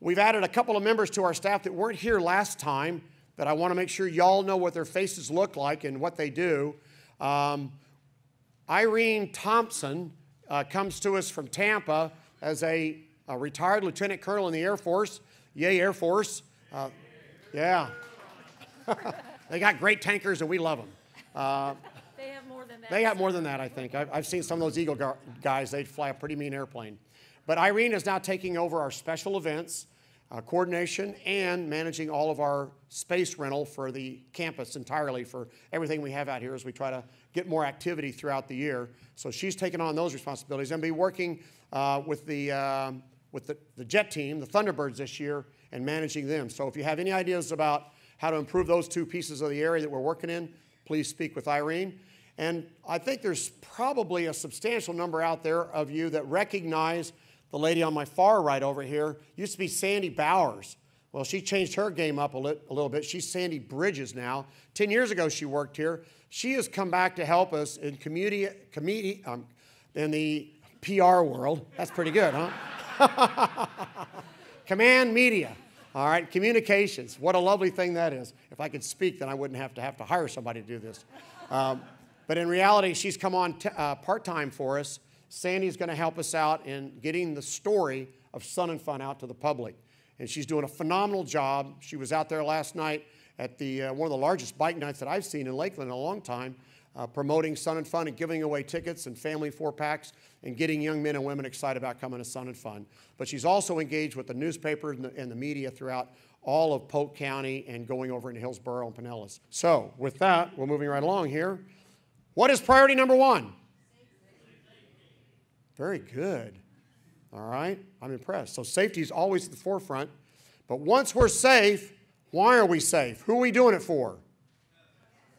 We've added a couple of members to our staff that weren't here last time that I want to make sure y'all know what their faces look like and what they do. Irene Thompson comes to us from Tampa as a retired lieutenant colonel in the Air Force. Yay, Air Force. Yeah. They got great tankers, and we love them. They have more than that. They got more than that, I think. I've seen some of those Eagle guys. They fly a pretty mean airplane. But Irene is now taking over our special events, coordination, and managing all of our space rental for the campus entirely for everything we have out here as we try to get more activity throughout the year. So she's taken on those responsibilities and be working with the jet team, the Thunderbirds this year, and managing them. So if you have any ideas about how to improve those two pieces of the area that we're working in, please speak with Irene. And I think there's probably a substantial number out there of you that recognize the lady on my far right over here. Used to be Sandy Bowers. Well, she changed her game up a little bit. She's Sandy Bridges now. 10 years ago, she worked here. She has come back to help us in in the PR world. That's pretty good, huh? Command media. All right, communications. What a lovely thing that is. If I could speak, then I wouldn't have to hire somebody to do this. But in reality, she's come on part-time for us. Sandy's going to help us out in getting the story of Sun and Fun out to the public. And she's doing a phenomenal job. She was out there last night at one of the largest bike nights that I've seen in Lakeland in a long time, promoting Sun and Fun and giving away tickets and family 4-packs and getting young men and women excited about coming to Sun and Fun. But she's also engaged with the newspapers and the media throughout all of Polk County and going over into Hillsborough and Pinellas. So with that, we're moving right along here. What is priority number one? Very good. All right, I'm impressed. So safety is always at the forefront. But once we're safe, why are we safe? Who are we doing it for?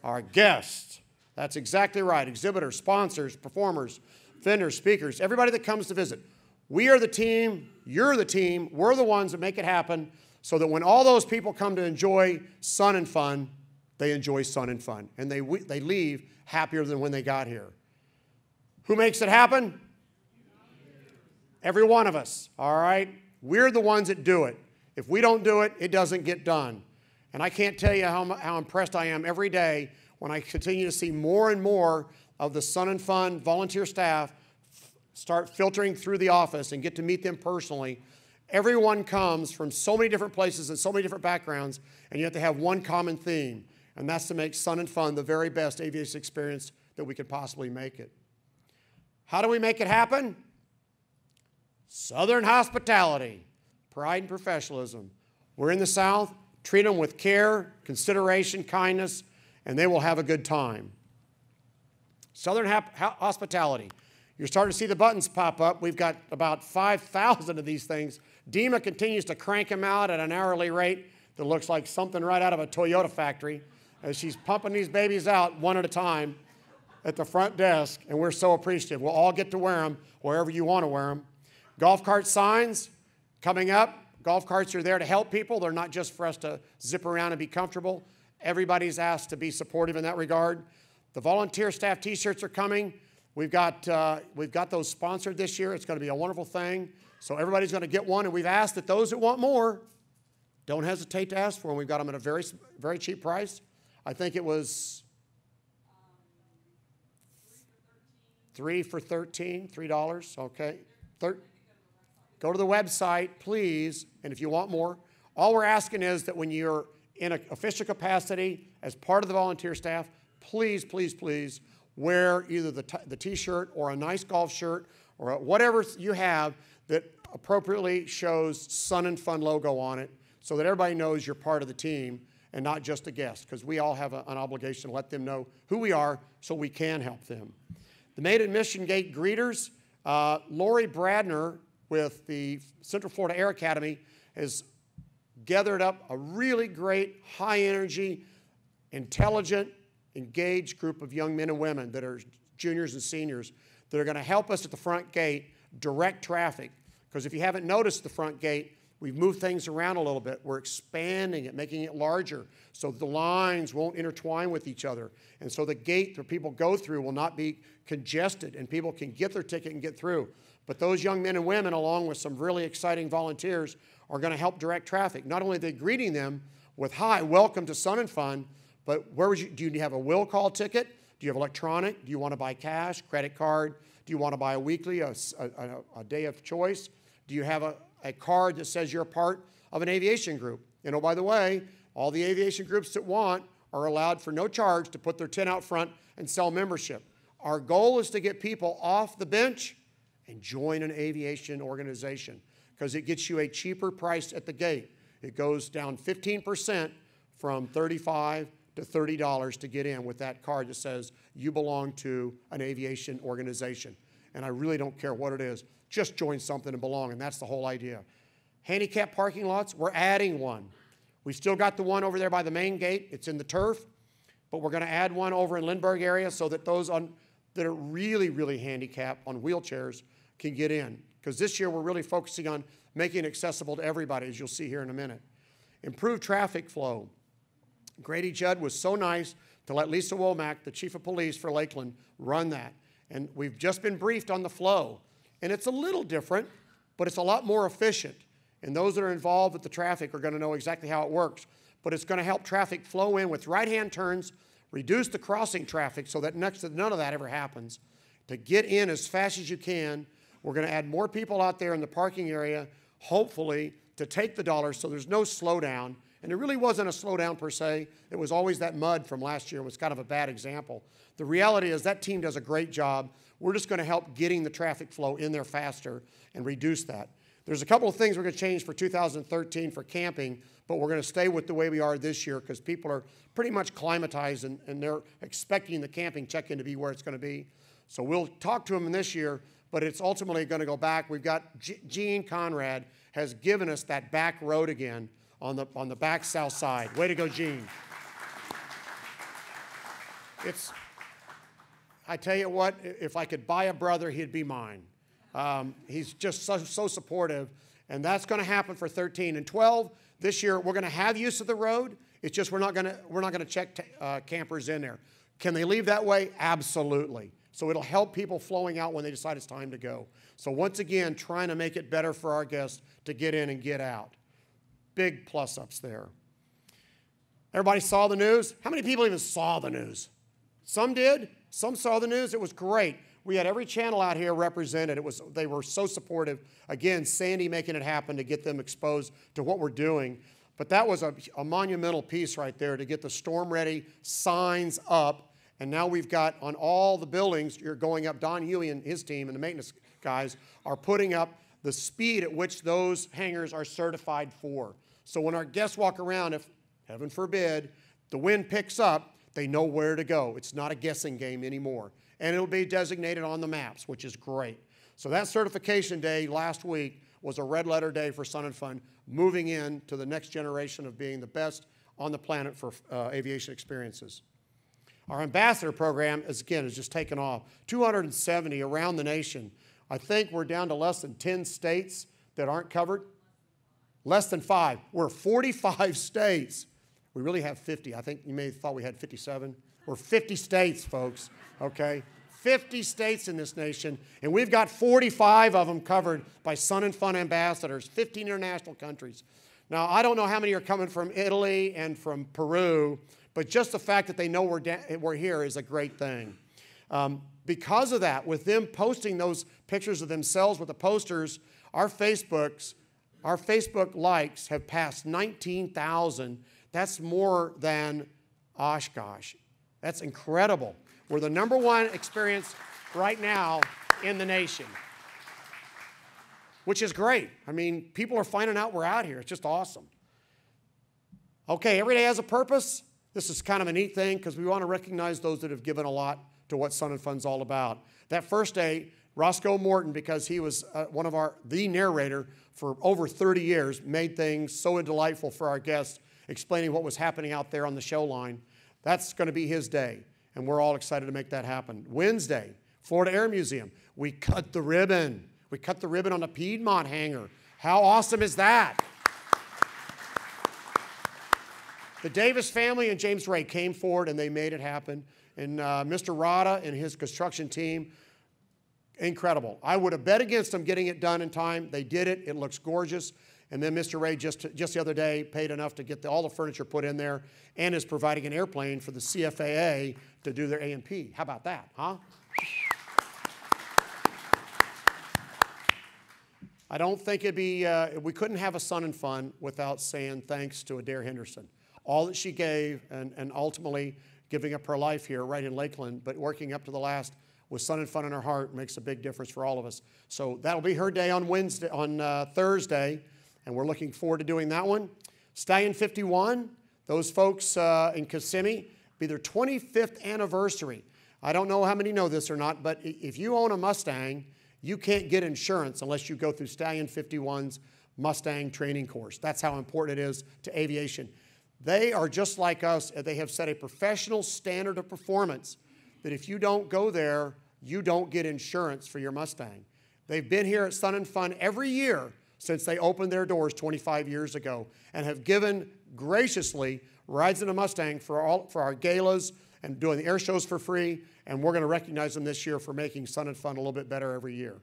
Our guests. That's exactly right. Exhibitors, sponsors, performers, vendors, speakers, everybody that comes to visit. We are the team, you're the team, we're the ones that make it happen so that when all those people come to enjoy Sun and Fun, they enjoy Sun and Fun. And they leave happier than when they got here. Who makes it happen? Every one of us, all right? We're the ones that do it. If we don't do it, it doesn't get done. And I can't tell you how impressed I am every day when I continue to see more and more of the Sun and Fun volunteer staff start filtering through the office and get to meet them personally. Everyone comes from so many different places and so many different backgrounds, and you have to have one common theme, and that's to make Sun and Fun the very best aviation experience that we could possibly make it. How do we make it happen? Southern hospitality, pride and professionalism. We're in the South. Treat them with care, consideration, kindness, and they will have a good time. Southern hospitality. You're starting to see the buttons pop up. We've got about 5,000 of these things. DEMA continues to crank them out at an hourly rate that looks like something right out of a Toyota factory as she's pumping these babies out one at a time at the front desk, and we're so appreciative. We'll all get to wear them wherever you want to wear them. Golf cart signs coming up. Golf carts are there to help people. They're not just for us to zip around and be comfortable. Everybody's asked to be supportive in that regard. The volunteer staff T-shirts are coming. We've got those sponsored this year. It's going to be a wonderful thing. So everybody's going to get one, and we've asked that those that want more, don't hesitate to ask for them. We've got them at a very, very cheap price. I think it was $3 for $13, okay. Go to the website, please, and if you want more. All we're asking is that when you're in an official capacity as part of the volunteer staff, please, please, please wear either the T-shirt or a nice golf shirt or whatever you have that appropriately shows Sun and Fun logo on it so that everybody knows you're part of the team and not just a guest, because we all have an obligation to let them know who we are so we can help them. The Maid and Mission Gate greeters, Lori Bradner with the Central Florida Air Academy has gathered up a really great, high-energy, intelligent, engaged group of young men and women that are juniors and seniors that are going to help us at the front gate direct traffic. Because if you haven't noticed the front gate, we've moved things around a little bit. We're expanding it, making it larger so the lines won't intertwine with each other. And so the gate that people go through will not be congested and people can get their ticket and get through. But those young men and women, along with some really exciting volunteers, are going to help direct traffic. Not only are they greeting them with, hi, welcome to Sun and Fun, but do you have a will call ticket? Do you have electronic? Do you want to buy cash, credit card? Do you want to buy a weekly, a day of choice? Do you have a card that says you're a part of an aviation group? And oh, by the way, all the aviation groups that want are allowed for no charge to put their tent out front and sell membership. Our goal is to get people off the bench and join an aviation organization because it gets you a cheaper price at the gate. It goes down 15% from $35 to $30 to get in with that card that says you belong to an aviation organization. And I really don't care what it is. Just join something and belong, and that's the whole idea. Handicap parking lots, we're adding one. We've still got the one over there by the main gate. It's in the turf, but we're going to add one over in Lindbergh area so that those that are really, really handicapped on wheelchairs can get in. Because this year we're really focusing on making it accessible to everybody, as you'll see here in a minute. Improved traffic flow. Grady Judd was so nice to let Lisa Womack, the chief of police for Lakeland, run that. And we've just been briefed on the flow. And it's a little different, but it's a lot more efficient. And those that are involved with the traffic are going to know exactly how it works. But it's going to help traffic flow in with right-hand turns, reduce the crossing traffic so that none of that ever happens. To get in as fast as you can, we're going to add more people out there in the parking area, hopefully, to take the dollars so there's no slowdown. And it really wasn't a slowdown per se. It was always that mud from last year was kind of a bad example. The reality is that team does a great job. We're just going to help getting the traffic flow in there faster and reduce that. There's a couple of things we're going to change for 2013 for camping, but we're going to stay with the way we are this year because people are pretty much climatized and they're expecting the camping check-in to be where it's going to be. So we'll talk to them this year, but it's ultimately going to go back. We've got Gene Conrad has given us that back road again on the back south side. Way to go, Gene. I tell you what, if I could buy a brother, he'd be mine. He's just so supportive, and that's going to happen for 13 and 12. This year, we're going to have use of the road. It's just we're not going to check campers in there. Can they leave that way? Absolutely. So it'll help people flowing out when they decide it's time to go. So once again, trying to make it better for our guests to get in and get out. Big plus-ups there. Everybody saw the news? How many people even saw the news? Some did. Some saw the news. It was great. We had every channel out here represented. They were so supportive. Again, Sandy making it happen to get them exposed to what we're doing. But that was a monumental piece right there to get the storm-ready signs up. And now we've got on all the buildings, you're going up, Don Huey and his team and the maintenance guys are putting up the speed at which those hangars are certified for. So when our guests walk around, if, heaven forbid, the wind picks up, they know where to go. It's not a guessing game anymore. And it'll be designated on the maps, which is great. So that certification day last week was a red letter day for Sun and Fun, moving in to the next generation of being the best on the planet for aviation experiences. Our ambassador program, is just taken off. 270 around the nation. I think we're down to less than 10 states that aren't covered. Less than 5. We're 45 states. We really have 50. I think you may have thought we had 57. We're 50 states, folks, okay? 50 states in this nation, and we've got 45 of them covered by Sun and Fun ambassadors, 15 international countries. Now, I don't know how many are coming from Italy and from Peru, but just the fact that they know we're here is a great thing. Because of that, with them posting those pictures of themselves with the posters, our Facebook likes have passed 19,000. That's more than Oshkosh. That's incredible. We're the #1 experience right now in the nation, which is great. I mean, people are finding out we're out here. It's just awesome. Okay, every day has a purpose. This is kind of a neat thing because we want to recognize those that have given a lot to what Sun and Fun's all about. That first day, Roscoe Morton, because he was the narrator for over 30 years, made things so delightful for our guests, explaining what was happening out there on the show line. That's going to be his day, and we're all excited to make that happen. Wednesday, Florida Air Museum. We cut the ribbon. We cut the ribbon on the Piedmont hangar. How awesome is that? The Davis family and James Ray came forward, and they made it happen. And Mr. Rada and his construction team, incredible. I would have bet against them getting it done in time. They did it. It looks gorgeous. And then Mr. Ray just the other day paid enough to get all the furniture put in there and is providing an airplane for the CFAA to do their A&P. How about that, huh? I don't think it'd be, we couldn't have a Sun and Fun without saying thanks to Adair Henderson. All that she gave and ultimately giving up her life here right in Lakeland, but working up to the last with Sun and Fun in her heart makes a big difference for all of us. So that'll be her day on Thursday, and we're looking forward to doing that one. Stallion 51, those folks in Kissimmee, be their 25th anniversary. I don't know how many know this or not, but if you own a Mustang, you can't get insurance unless you go through Stallion 51's Mustang training course. That's how important it is to aviation. They are just like us. They have set a professional standard of performance that if you don't go there, you don't get insurance for your Mustang. They've been here at Sun and Fun every year since they opened their doors 25 years ago and have given graciously rides in a Mustang for our galas and doing the air shows for free, and we're going to recognize them this year for making Sun and Fun a little bit better every year.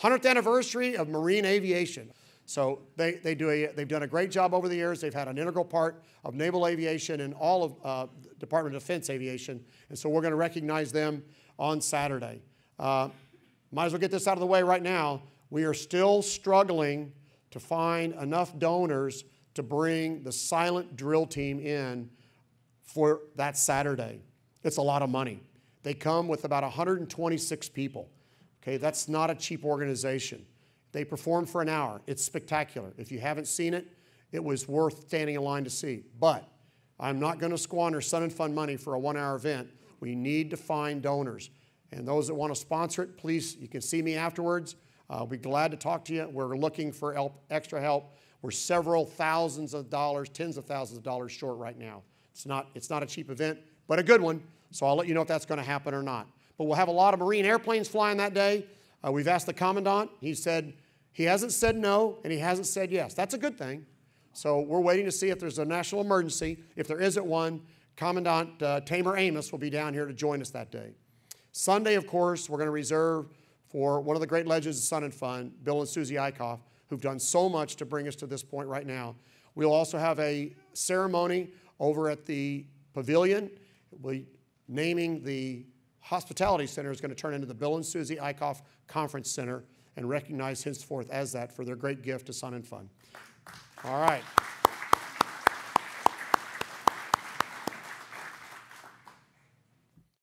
100th anniversary of Marine Aviation. So they've done a great job over the years. They've had an integral part of naval aviation and all of Department of Defense aviation, and so we're going to recognize them on Saturday. Might as well get this out of the way right now. We are still struggling to find enough donors to bring the silent drill team in for that Saturday. It's a lot of money. They come with about 126 people. Okay, that's not a cheap organization. They perform for an hour. It's spectacular. If you haven't seen it, it was worth standing in line to see. But I'm not going to squander Sun and Fun money for a one-hour event. We need to find donors. And those that want to sponsor it, please, you can see me afterwards. I'll be glad to talk to you. We're looking for extra help. We're several thousands of dollars, tens of thousands of dollars short right now. It's not a cheap event, but a good one. So I'll let you know if that's going to happen or not. But we'll have a lot of Marine airplanes flying that day. We've asked the Commandant. He said he hasn't said no, and he hasn't said yes. That's a good thing. So we're waiting to see if there's a national emergency. If there isn't one, Commandant Tamer Amos will be down here to join us that day. Sunday, of course, we're going to reserve for one of the great legends of Sun and Fun, Bill and Susie Eichhoff, who've done so much to bring us to this point right now. We'll also have a ceremony over at the pavilion. Naming the hospitality center is going to turn into the Bill and Susie Eichhoff Conference Center and recognize henceforth as that for their great gift to Sun and Fun. All right.